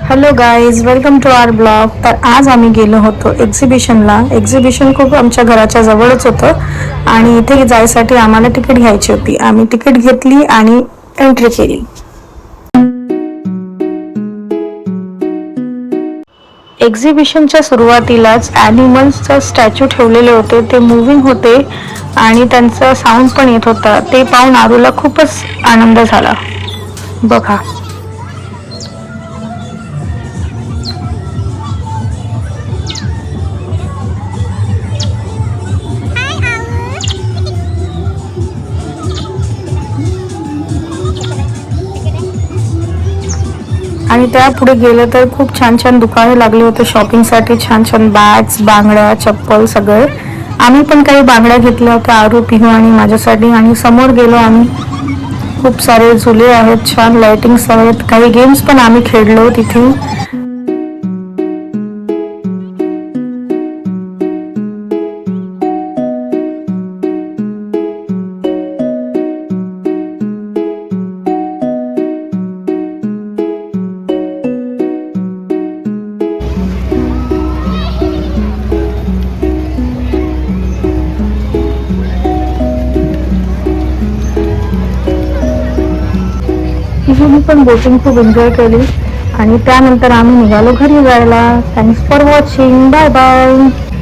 Hello guys, welcome to our blog. तर आज आम्ही गेलो होतो एक्झिबिशनला. एक्झिबिशन खूप आमच्या घराच्या जवळच होतं आणि इथे जायसाठी आम्हाला तिकीट घ्यायची होती. आम्ही तिकीट घेतली आणि एंट्री केली. एक्झिबिशनच्या सुरुवातीलाच ॲनिमल्सचा स्टॅच्यू ठेवलेले होते. ते मूव्हिंग होते आणि त्यांचा साऊंड पण येत होता. ते पाहून आरूला खूपच आनंद झाला. बघा, आणि त्या पुढे गेलं तर खूप छान छान दुकाने लागली होते शॉपिंगसाठी. छान छान बॅग्स, बांगड्या, चप्पल सगळे. आम्ही पण काही बांगड्या घेतल्या होत्या, आरू, पिहू आणि माझ्यासाठी. आणि समोर गेलो आम्ही. खूप सारे झुले आहेत, छान लाइटिंग्स आहेत, काही गेम्स पण आम्ही खेळलो तिथे. मी पण बोटिंग खूप एन्जॉय केली आणि त्यानंतर आम्ही निघालो घरी जायला. Thanks for watching. Bye bye.